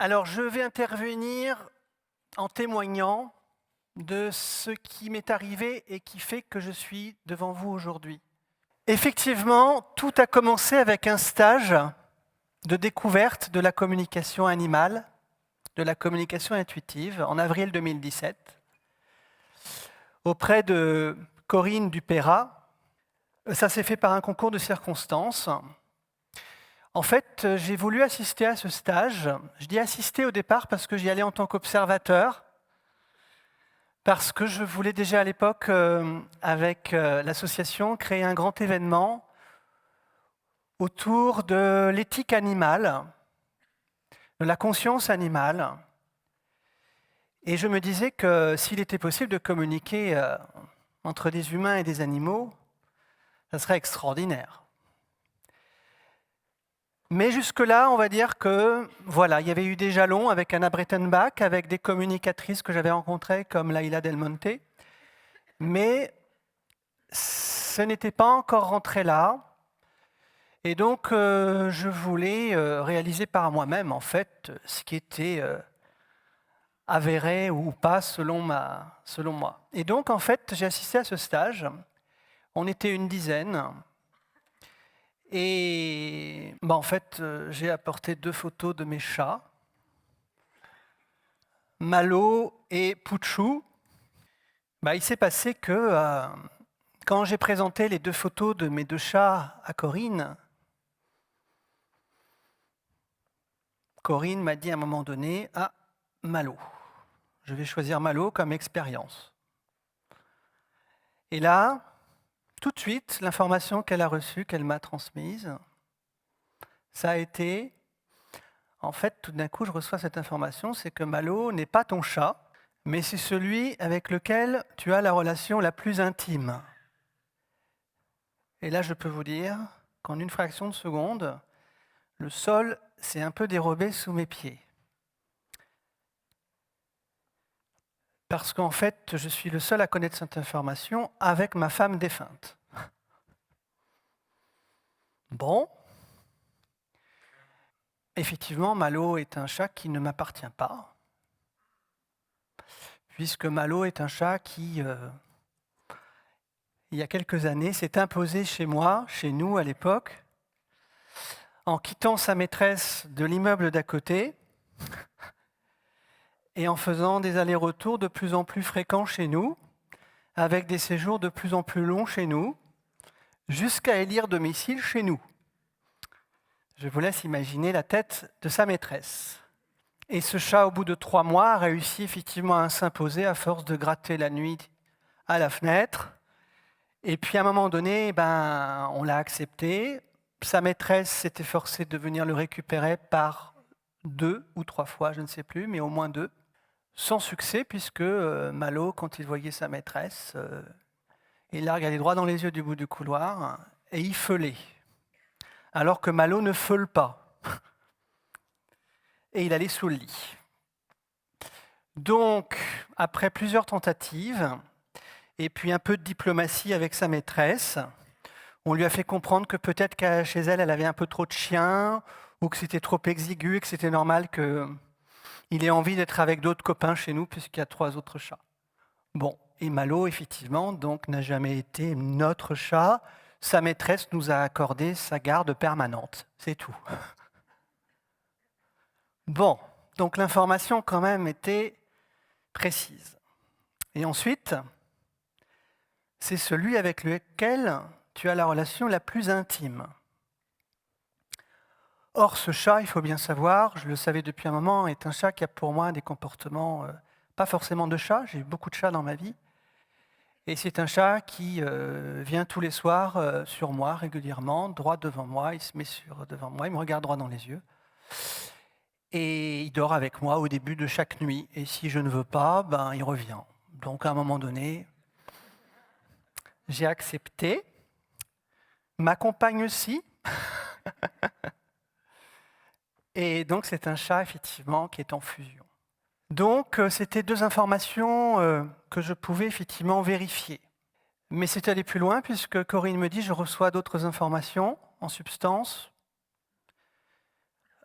Alors, je vais intervenir en témoignant de ce qui m'est arrivé et qui fait que je suis devant vous aujourd'hui. Effectivement, tout a commencé avec un stage de découverte de la communication animale, de la communication intuitive, en avril 2017, auprès de Corinne Dupérat. Ça s'est fait par un concours de circonstances. En fait, j'ai voulu assister à ce stage. Je dis assister au départ parce que j'y allais en tant qu'observateur, parce que je voulais déjà à l'époque, avec l'association, créer un grand événement autour de l'éthique animale, de la conscience animale. Et je me disais que s'il était possible de communiquer entre des humains et des animaux, ça serait extraordinaire. Mais jusque-là, on va dire que voilà, il y avait eu des jalons avec Anna Breitenbach, avec des communicatrices que j'avais rencontrées comme Laïla Del Monte, mais ce n'était pas encore rentré là. Et donc, je voulais réaliser par moi-même, en fait, ce qui était avéré ou pas selon moi. Et donc, en fait, j'ai assisté à ce stage. On était une dizaine. Et en fait, j'ai apporté 2 photos de mes chats, Malo et Pouchou. Il s'est passé que quand j'ai présenté les 2 photos de mes 2 chats à Corinne, Corinne m'a dit à un moment donné « Ah, Malo, je vais choisir Malo comme expérience. » Et là, tout de suite, l'information qu'elle a reçue, qu'elle m'a transmise, ça a été, en fait, tout d'un coup, je reçois cette information, c'est que Malo n'est pas ton chat, mais c'est celui avec lequel tu as la relation la plus intime. Et là, je peux vous dire qu'en une fraction de seconde, le sol s'est un peu dérobé sous mes pieds. Parce qu'en fait, je suis le seul à connaître cette information avec ma femme défunte. Bon. Effectivement, Malo est un chat qui ne m'appartient pas, puisque Malo est un chat qui, il y a quelques années, s'est imposé chez moi, chez nous à l'époque, en quittant sa maîtresse de l'immeuble d'à côté et en faisant des allers-retours de plus en plus fréquents chez nous, avec des séjours de plus en plus longs chez nous, jusqu'à élire domicile chez nous. Je vous laisse imaginer la tête de sa maîtresse. Et ce chat, au bout de 3 mois, a réussi effectivement à s'imposer à force de gratter la nuit à la fenêtre. Et puis à un moment donné, on l'a accepté. Sa maîtresse s'était forcée de venir le récupérer par 2 ou 3 fois, je ne sais plus, mais au moins 2. Sans succès, puisque Malo, quand il voyait sa maîtresse, il la regardait droit dans les yeux du bout du couloir et il feulait. Alors que Malo ne feule pas. Et il allait sous le lit. Donc, après plusieurs tentatives, et puis un peu de diplomatie avec sa maîtresse, on lui a fait comprendre que peut-être qu'à chez elle, elle avait un peu trop de chiens, ou que c'était trop exigu, et que c'était normal qu'il ait envie d'être avec d'autres copains chez nous, puisqu'il y a 3 autres chats. Bon, et Malo, effectivement, donc n'a jamais été notre chat. Sa maîtresse nous a accordé sa garde permanente, c'est tout. Bon, donc l'information quand même était précise. Et ensuite, c'est celui avec lequel tu as la relation la plus intime. Or, ce chat, il faut bien savoir, je le savais depuis un moment, est un chat qui a pour moi des comportements, pas forcément de chat, j'ai eu beaucoup de chats dans ma vie, et c'est un chat qui vient tous les soirs sur moi régulièrement, droit devant moi, il se met devant moi, il me regarde droit dans les yeux, et il dort avec moi au début de chaque nuit, et si je ne veux pas, il revient. Donc à un moment donné, j'ai accepté, ma compagne aussi, et donc c'est un chat effectivement qui est en fusion. Donc c'était 2 informations que je pouvais effectivement vérifier. Mais c'est allé plus loin puisque Corinne me dit je reçois d'autres informations en substance.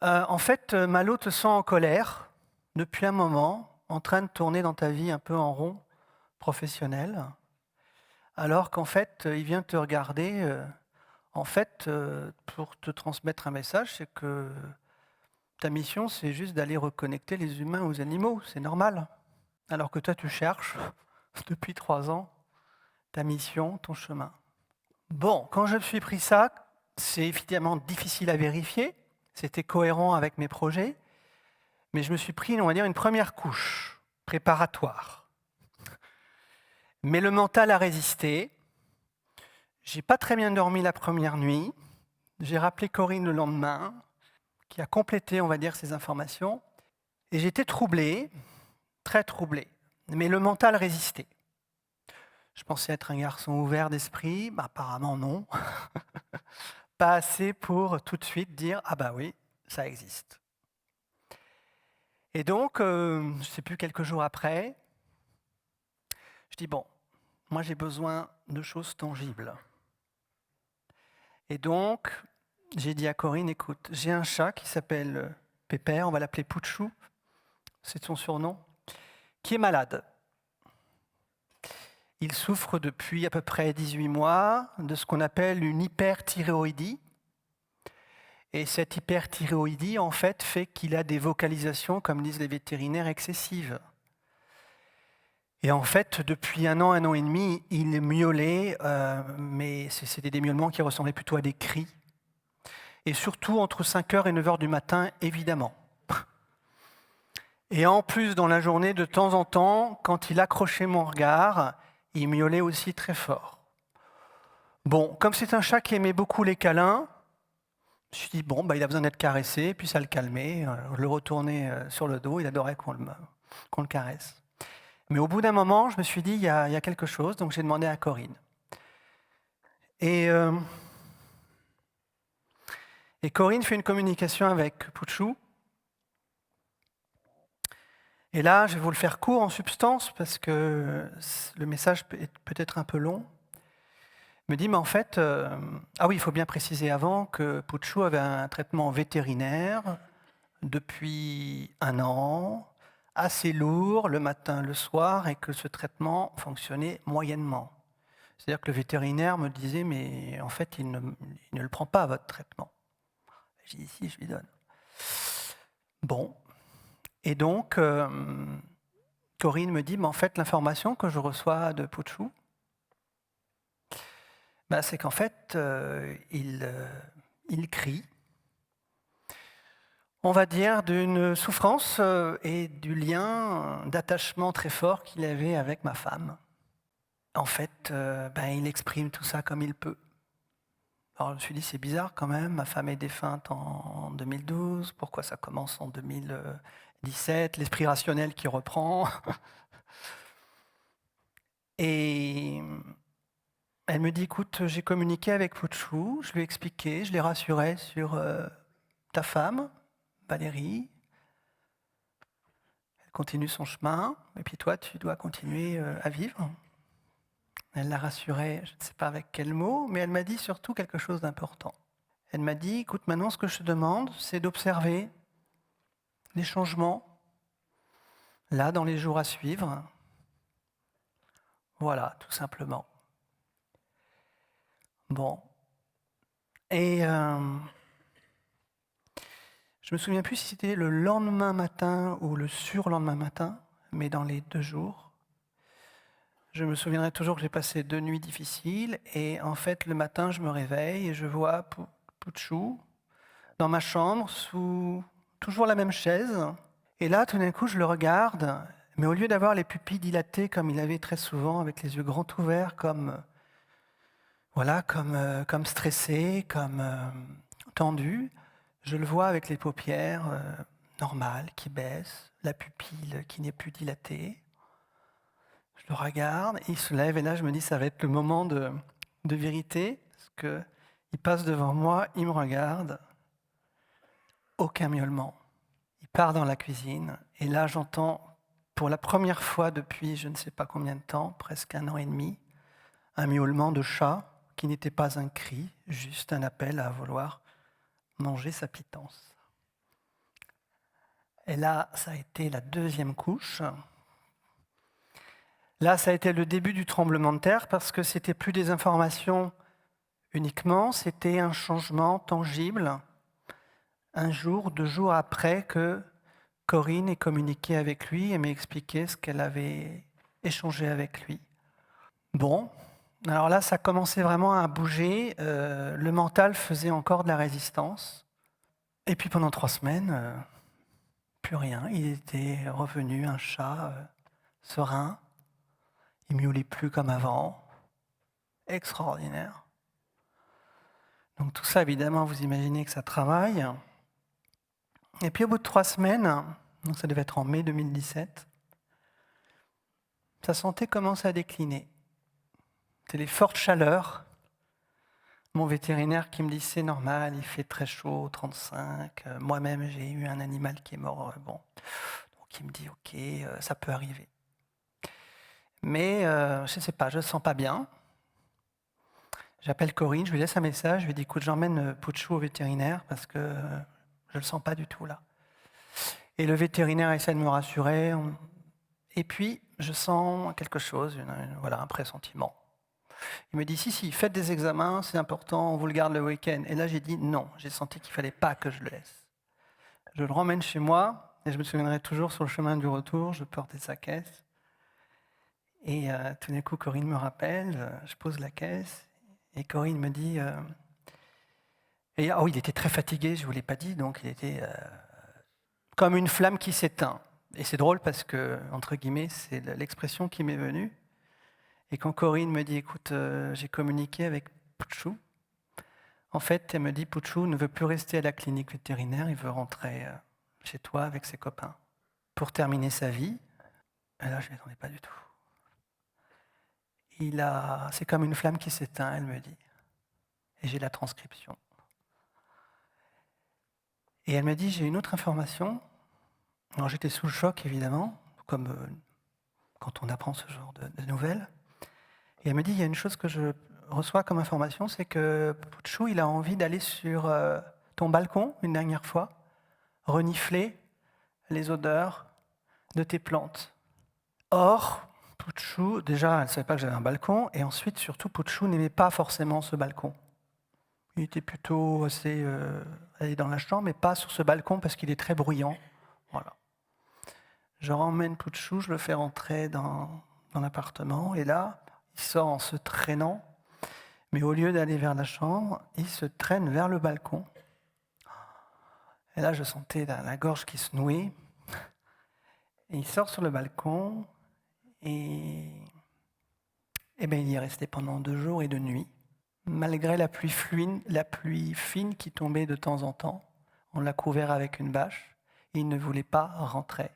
En fait, Malo te sent en colère depuis un moment, en train de tourner dans ta vie un peu en rond professionnel, alors qu'en fait, il vient te regarder, pour te transmettre un message, c'est que ta mission, c'est juste d'aller reconnecter les humains aux animaux, c'est normal. Alors que toi, tu cherches, depuis 3 ans, ta mission, ton chemin. Bon, quand je me suis pris ça, c'est évidemment difficile à vérifier, c'était cohérent avec mes projets, mais je me suis pris, on va dire, une première couche préparatoire. Mais le mental a résisté. J'ai pas très bien dormi la première nuit. J'ai rappelé Corinne le lendemain, qui a complété, on va dire, ces informations. Et j'étais troublé, très troublé. Mais le mental résistait. Je pensais être un garçon ouvert d'esprit, apparemment non. Pas assez pour tout de suite dire « Ah bah oui, ça existe ». Et donc, je ne sais plus, quelques jours après, je dis « Bon, moi j'ai besoin de choses tangibles ». Et donc, j'ai dit à Corinne « Écoute, j'ai un chat qui s'appelle Pépère, on va l'appeler Pouchou, c'est son surnom, qui est malade. Il souffre depuis à peu près 18 mois de ce qu'on appelle une hyperthyréoïdie. Et cette hyperthyréoïdie, en fait qu'il a des vocalisations, comme disent les vétérinaires, excessives. Et en fait, depuis un an et demi, il miaulait, mais c'était des miaulements qui ressemblaient plutôt à des cris. Et surtout entre 5h et 9h du matin, évidemment. Et en plus, dans la journée, de temps en temps, quand il accrochait mon regard, il miaulait aussi très fort. Bon, comme c'est un chat qui aimait beaucoup les câlins, je me suis dit, bon, il a besoin d'être caressé, puis ça le calmait. Je le retournais sur le dos, il adorait qu'on le caresse. Mais au bout d'un moment, je me suis dit, il y a quelque chose, donc j'ai demandé à Corinne. Et Corinne fait une communication avec Pouchou. Et là, je vais vous le faire court en substance, parce que le message peut être un peu long. Il me dit, mais en fait, ah oui, il faut bien préciser avant que Pouchou avait un traitement vétérinaire depuis un an, assez lourd le matin, le soir, et que ce traitement fonctionnait moyennement. C'est-à-dire que le vétérinaire me disait, mais en fait, il ne le prend pas, votre traitement. J'ai dit, si, je lui donne. Bon. Et donc, Corinne me dit, mais en fait, l'information que je reçois de Pouchou, c'est qu'en fait, il crie, on va dire, d'une souffrance et du lien d'attachement très fort qu'il avait avec ma femme. En fait, il exprime tout ça comme il peut. Alors je me suis dit, c'est bizarre quand même, ma femme est défunte en 2012, pourquoi ça commence en 2017, l'esprit rationnel qui reprend. Et elle me dit, écoute, j'ai communiqué avec Pouchou, je lui ai expliqué, je l'ai rassuré sur ta femme, Valérie. Elle continue son chemin, et puis toi, tu dois continuer à vivre. Elle l'a rassurée, je ne sais pas avec quel mot, mais elle m'a dit surtout quelque chose d'important. Elle m'a dit, écoute, maintenant ce que je te demande, c'est d'observer les changements, là, dans les jours à suivre. Voilà, tout simplement. Bon. Et je me souviens plus si c'était le lendemain matin ou le surlendemain matin, mais dans les 2 jours. Je me souviendrai toujours que j'ai passé 2 nuits difficiles, et en fait, le matin, je me réveille et je vois Pouchou dans ma chambre, sous toujours la même chaise. Et là, tout d'un coup, je le regarde, mais au lieu d'avoir les pupilles dilatées comme il avait très souvent, avec les yeux grands ouverts, comme stressé, comme tendu, je le vois avec les paupières normales qui baissent, la pupille qui n'est plus dilatée. Je le regarde, il se lève, et là, je me dis, ça va être le moment de vérité, parce qu'il passe devant moi, il me regarde, aucun miaulement. Il part dans la cuisine, et là j'entends, pour la première fois depuis je ne sais pas combien de temps, presque 1 an et demi, un miaulement de chat qui n'était pas un cri, juste un appel à vouloir manger sa pitance. Et là, ça a été la deuxième couche. Là, ça a été le début du tremblement de terre parce que c'était plus des informations uniquement, c'était un changement tangible. Un jour, 2 jours après que Corinne ait communiqué avec lui et m'ait expliqué ce qu'elle avait échangé avec lui. Bon, alors là, ça commençait vraiment à bouger. Le mental faisait encore de la résistance. Et puis pendant 3 semaines, plus rien. Il était revenu un chat serein. Il miaulait plus comme avant. Extraordinaire. Donc tout ça, évidemment, vous imaginez que ça travaille. Et puis au bout de 3 semaines, donc ça devait être en mai 2017, sa santé commence à décliner. C'est les fortes chaleurs. Mon vétérinaire qui me dit c'est normal, il fait très chaud, 35. Moi-même, j'ai eu un animal qui est mort. Bon. Donc il me dit ok, ça peut arriver. Mais je ne sais pas, je ne sens pas bien. J'appelle Corinne, je lui laisse un message, je lui dis écoute, j'emmène Pouchou au vétérinaire parce que je ne le sens pas du tout là. Et le vétérinaire essaie de me rassurer. Et puis, je sens quelque chose, voilà, un pressentiment. Il me dit si, faites des examens, c'est important, on vous le garde le week-end. Et là, j'ai dit non, j'ai senti qu'il ne fallait pas que je le laisse. Je le ramène chez moi, et je me souviendrai toujours sur le chemin du retour, je portais sa caisse. Et tout d'un coup, Corinne me rappelle, je pose la caisse, et Corinne me dit... il était très fatigué, je ne vous l'ai pas dit, donc il était comme une flamme qui s'éteint. Et c'est drôle parce que, entre guillemets, c'est l'expression qui m'est venue. Et quand Corinne me dit, écoute, j'ai communiqué avec Pouchou, en fait, elle me dit, Pouchou ne veut plus rester à la clinique vétérinaire, il veut rentrer chez toi avec ses copains pour terminer sa vie. Et là, je ne m'y attendais pas du tout. C'est comme une flamme qui s'éteint, elle me dit. Et j'ai la transcription. Et elle me dit, j'ai une autre information. Alors j'étais sous le choc, évidemment, comme quand on apprend ce genre de nouvelles. Et elle me dit, il y a une chose que je reçois comme information, c'est que Pouchou, il a envie d'aller sur ton balcon, une dernière fois, renifler les odeurs de tes plantes. Or, Pouchou, déjà, elle ne savait pas que j'avais un balcon, et ensuite, surtout, Pouchou n'aimait pas forcément ce balcon. Il était plutôt assez allé dans la chambre, mais pas sur ce balcon parce qu'il est très bruyant. Voilà. Je ramène Pouchou, je le fais rentrer dans l'appartement, et là, il sort en se traînant, mais au lieu d'aller vers la chambre, il se traîne vers le balcon. Et là, je sentais la gorge qui se nouait. Et il sort sur le balcon, et il y est resté pendant 2 jours et 2 nuits. Malgré la pluie fine qui tombait de temps en temps, on l'a couvert avec une bâche, et il ne voulait pas rentrer.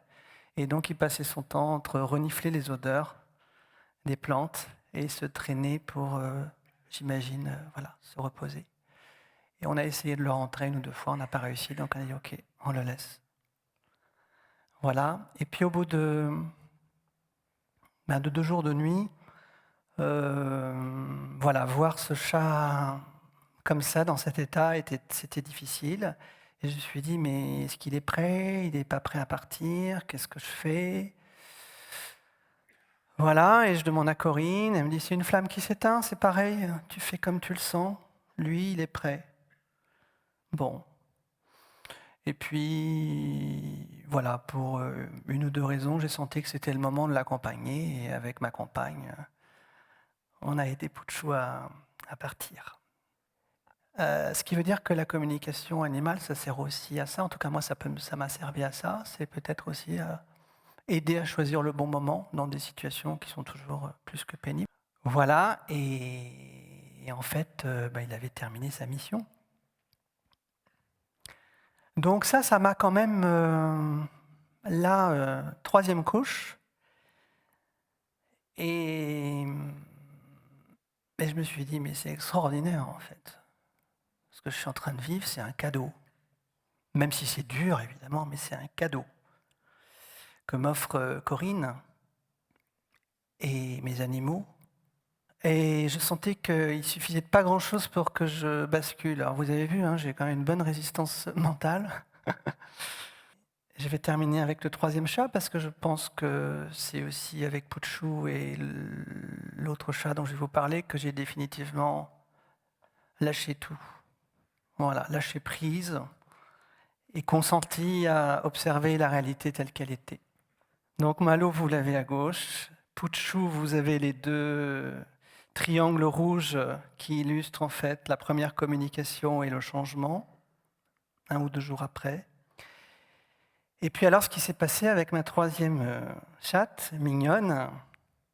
Et donc il passait son temps entre renifler les odeurs des plantes et se traîner pour, j'imagine, se reposer. Et on a essayé de le rentrer 1 ou 2 fois, on n'a pas réussi, donc on a dit ok, on le laisse. Voilà, et puis au bout de 2 jours de nuit, voir ce chat comme ça, dans cet état, c'était difficile. Et je me suis dit, mais est-ce qu'il est prêt? Il n'est pas prêt à partir? Qu'est-ce que je fais? Voilà, et je demande à Corinne, elle me dit, c'est une flamme qui s'éteint, c'est pareil, tu fais comme tu le sens. Lui, il est prêt. Bon. Et puis, voilà, pour 1 ou 2 raisons, j'ai senti que c'était le moment de l'accompagner. Et avec ma compagne, on a aidé Pouchou à partir. Ce qui veut dire que la communication animale, ça sert aussi à ça. En tout cas, moi, ça m'a servi à ça. C'est peut-être aussi aider à choisir le bon moment dans des situations qui sont toujours plus que pénibles. Voilà, et en fait, il avait terminé sa mission. Donc ça m'a quand même, troisième couche. Et je me suis dit, mais c'est extraordinaire en fait. Ce que je suis en train de vivre, c'est un cadeau. Même si c'est dur, évidemment, mais c'est un cadeau que m'offre Corinne et mes animaux. Et je sentais qu'il suffisait de pas grand-chose pour que je bascule. Alors vous avez vu, j'ai quand même une bonne résistance mentale. Je vais terminer avec le troisième chat parce que je pense que c'est aussi avec Pouchou et l'autre chat dont je vais vous parler que j'ai définitivement lâché tout. Voilà, lâché prise et consenti à observer la réalité telle qu'elle était. Donc Malo, vous l'avez à gauche. Pouchou, vous avez les deux triangles rouges qui illustrent en fait la première communication et le changement, 1 ou 2 jours après. Et puis alors, ce qui s'est passé avec ma troisième chatte, Mignonne,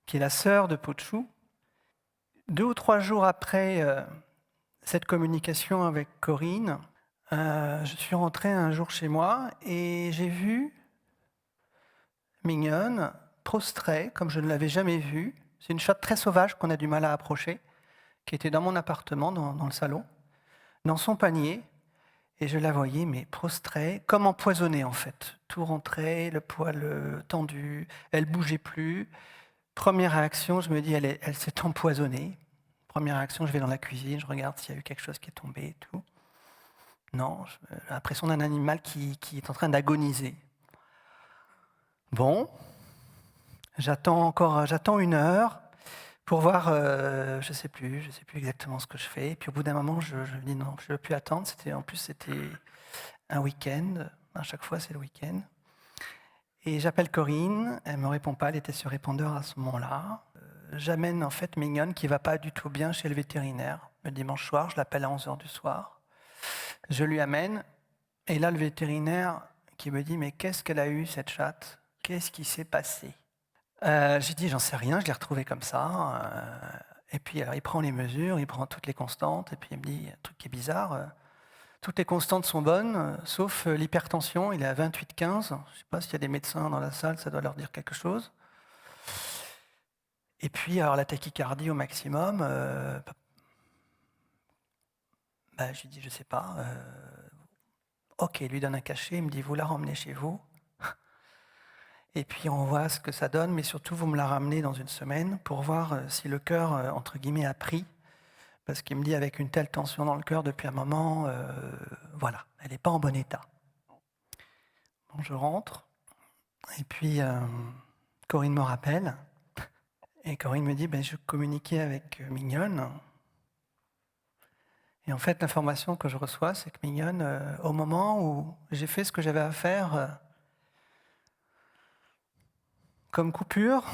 qui est la sœur de Pouchou, 2 ou 3 jours après cette communication avec Corinne, je suis rentré un jour chez moi et j'ai vu Mignonne prostrée, comme je ne l'avais jamais vue. C'est une chatte très sauvage qu'on a du mal à approcher, qui était dans mon appartement, dans le salon, dans son panier. Et je la voyais, mais prostrée, comme empoisonnée en fait. Tout rentrait, le poil tendu, elle bougeait plus. Première réaction, je me dis, elle s'est empoisonnée. Première réaction, je vais dans la cuisine, je regarde s'il y a eu quelque chose qui est tombé et tout. Non, l'impression d'un animal qui est en train d'agoniser. Bon, j'attends 1 heure pour voir, je sais plus exactement ce que je fais. Et puis au bout d'un moment, je me dis non, je ne veux plus attendre. En plus, c'était un week-end. À chaque fois, c'est le week-end. Et j'appelle Corinne. Elle ne me répond pas. Elle était sur répondeur à ce moment-là. J'amène en fait Mignonne qui ne va pas du tout bien chez le vétérinaire. Le dimanche soir, je l'appelle à 11h du soir. Je lui amène. Et là, le vétérinaire qui me dit « Mais qu'est-ce qu'elle a eu, cette chatte? Qu'est-ce qui s'est passé ?» J'ai dit, j'en sais rien, je l'ai retrouvée comme ça. Et puis, alors, il prend les mesures, il prend toutes les constantes, et puis il me dit, un truc qui est bizarre, toutes les constantes sont bonnes, sauf l'hypertension, il est à 28,15. Je ne sais pas s'il y a des médecins dans la salle, ça doit leur dire quelque chose. Et puis, alors, la tachycardie au maximum, je lui dis, je ne sais pas. Ok, il lui donne un cachet, il me dit, vous la ramenez chez vous. Et puis on voit ce que ça donne, mais surtout vous me la ramenez dans 1 semaine pour voir si le cœur, entre guillemets, a pris. Parce qu'il me dit avec une telle tension dans le cœur depuis un moment, voilà, elle n'est pas en bon état. Bon, je rentre, et puis Corinne me rappelle, et Corinne me dit, je communiquais avec Mignonne. Et en fait, l'information que je reçois, c'est que Mignonne, au moment où j'ai fait ce que j'avais à faire, comme coupure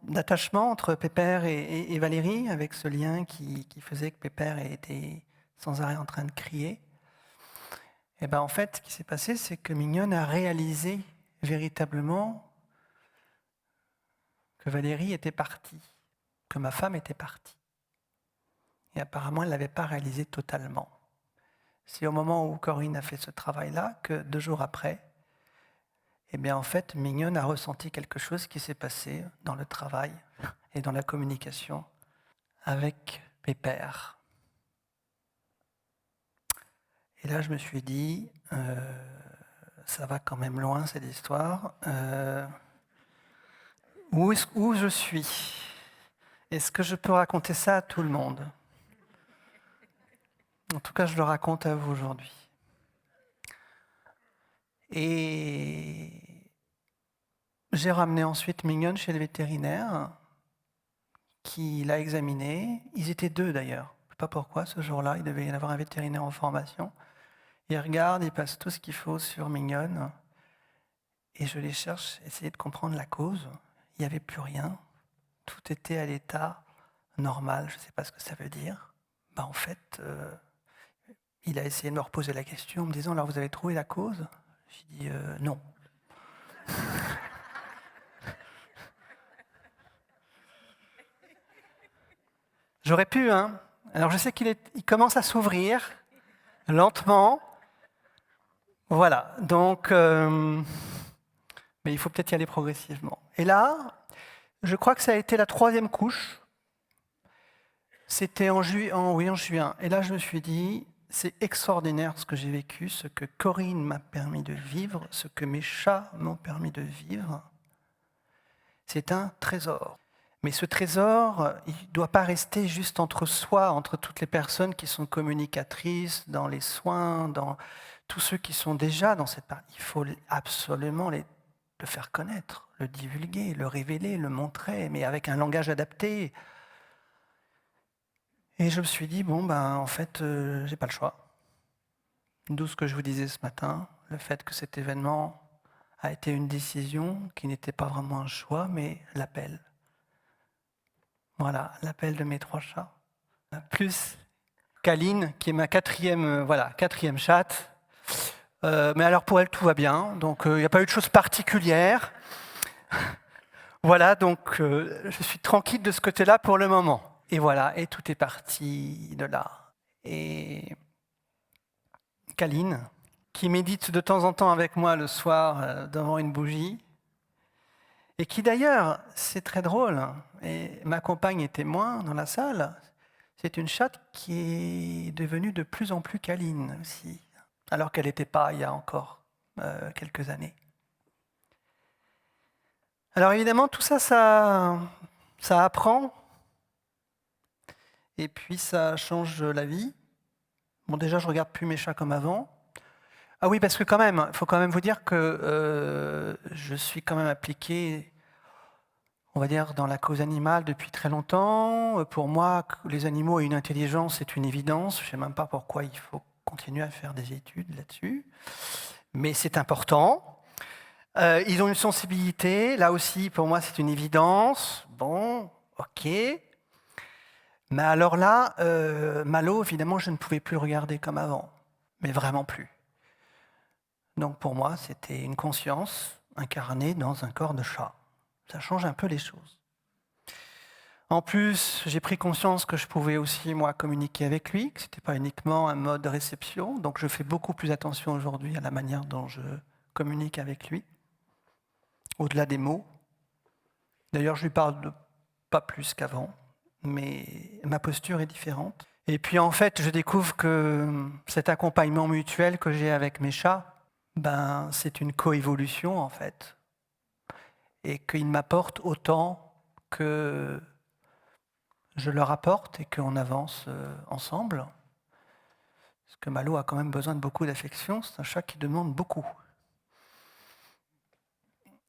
d'attachement entre Pépère et Valérie, avec ce lien qui faisait que Pépère était sans arrêt en train de crier. Et en fait, ce qui s'est passé, c'est que Mignonne a réalisé véritablement que Valérie était partie, que ma femme était partie. Et apparemment, elle ne l'avait pas réalisé totalement. C'est au moment où Corinne a fait ce travail-là que 2 jours après, en fait, Mignonne a ressenti quelque chose qui s'est passé dans le travail et dans la communication avec Pépère. Et là, je me suis dit, ça va quand même loin cette histoire. Où je suis? Est-ce que je peux raconter ça à tout le monde? En tout cas, je le raconte à vous aujourd'hui. Et j'ai ramené ensuite Mignonne chez le vétérinaire qui l'a examinée. Ils étaient 2 d'ailleurs. Je ne sais pas pourquoi ce jour-là, il devait y avoir un vétérinaire en formation. Il regarde, il passe tout ce qu'il faut sur Mignonne. Et je les cherche, essayer de comprendre la cause. Il n'y avait plus rien. Tout était à l'état normal. Je ne sais pas ce que ça veut dire. En fait, il a essayé de me reposer la question en me disant « Alors, vous avez trouvé la cause ?» J'ai dit « Non. » J'aurais pu, hein. Alors, je sais qu'il commence à s'ouvrir, lentement. Voilà, donc... mais il faut peut-être y aller progressivement. Et là, je crois que ça a été la 3e couche. C'était en juin. Et là, je me suis dit, c'est extraordinaire ce que j'ai vécu, ce que Corinne m'a permis de vivre, ce que mes chats m'ont permis de vivre. C'est un trésor. Mais ce trésor, il ne doit pas rester juste entre soi, entre toutes les personnes qui sont communicatrices, dans les soins, dans tous ceux qui sont déjà dans cette partie, il faut absolument le faire connaître, le divulguer, le révéler, le montrer, mais avec un langage adapté. Et je me suis dit, bon, en fait, j'ai pas le choix. D'où ce que je vous disais ce matin, le fait que cet événement a été une décision qui n'était pas vraiment un choix, mais l'appel. Voilà, l'appel de mes 3 chats. Plus Kaline, qui est ma quatrième chatte. Mais alors pour elle, tout va bien, donc il n'y a pas eu de choses particulières. Voilà, donc je suis tranquille de ce côté-là pour le moment. Et voilà, et tout est parti de là. Et Kaline, qui médite de temps en temps avec moi le soir devant une bougie, et qui d'ailleurs, c'est très drôle, et ma compagne est témoin dans la salle, c'est une chatte qui est devenue de plus en plus câline aussi, alors qu'elle n'était pas il y a encore quelques années. Alors évidemment, tout ça, ça apprend, et puis ça change la vie. Bon, déjà, je ne regarde plus mes chats comme avant. Ah oui, parce que quand même, il faut quand même vous dire que je suis quand même impliqué, on va dire, dans la cause animale depuis très longtemps. Pour moi, que les animaux aient une intelligence, c'est une évidence. Je ne sais même pas pourquoi il faut continuer à faire des études là-dessus. Mais c'est important. Ils ont une sensibilité. Là aussi, pour moi, c'est une évidence. Bon, ok. Mais alors là, Malo, évidemment, je ne pouvais plus le regarder comme avant. Mais vraiment plus. Donc pour moi, c'était une conscience incarnée dans un corps de chat. Ça change un peu les choses. En plus, j'ai pris conscience que je pouvais aussi, moi, communiquer avec lui, que ce n'était pas uniquement un mode de réception. Donc je fais beaucoup plus attention aujourd'hui à la manière dont je communique avec lui, au-delà des mots. D'ailleurs, je lui parle pas plus qu'avant, mais ma posture est différente. Et puis en fait, je découvre que cet accompagnement mutuel que j'ai avec mes chats, c'est une coévolution en fait, et qu'ils m'apportent autant que je leur apporte et qu'on avance ensemble. Parce que Malo a quand même besoin de beaucoup d'affection, c'est un chat qui demande beaucoup.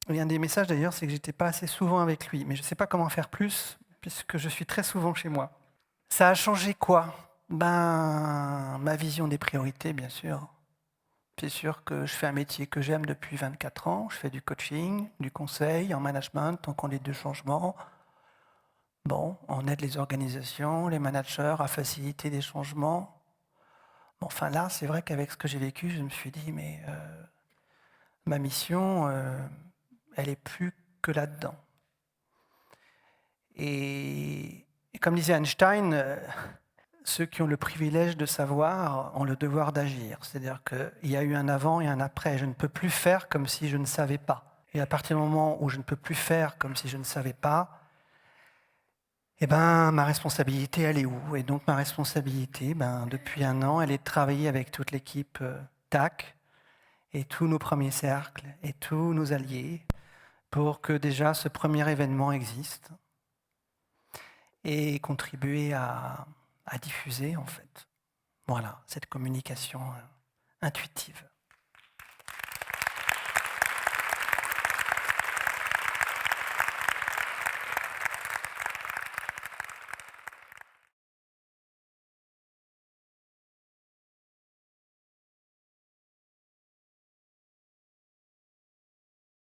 Et un des messages d'ailleurs, c'est que j'étais pas assez souvent avec lui, mais je ne sais pas comment faire plus, puisque je suis très souvent chez moi. Ça a changé quoi ? Ma vision des priorités, bien sûr. C'est sûr que je fais un métier que j'aime depuis 24 ans. Je fais du coaching, du conseil en management, en conduite de changement. Bon, on aide les organisations, les managers à faciliter des changements. Bon, enfin là, c'est vrai qu'avec ce que j'ai vécu, je me suis dit, mais ma mission, elle est plus que là-dedans. Et comme disait Einstein, ceux qui ont le privilège de savoir ont le devoir d'agir. C'est-à-dire qu'il y a eu un avant et un après. Je ne peux plus faire comme si je ne savais pas. Et à partir du moment où je ne peux plus faire comme si je ne savais pas, ma responsabilité, elle est où ? Et donc ma responsabilité, depuis 1 an, elle est de travailler avec toute l'équipe TAC et tous nos premiers cercles et tous nos alliés pour que déjà ce premier événement existe et contribuer à diffuser en fait. Voilà, cette communication intuitive.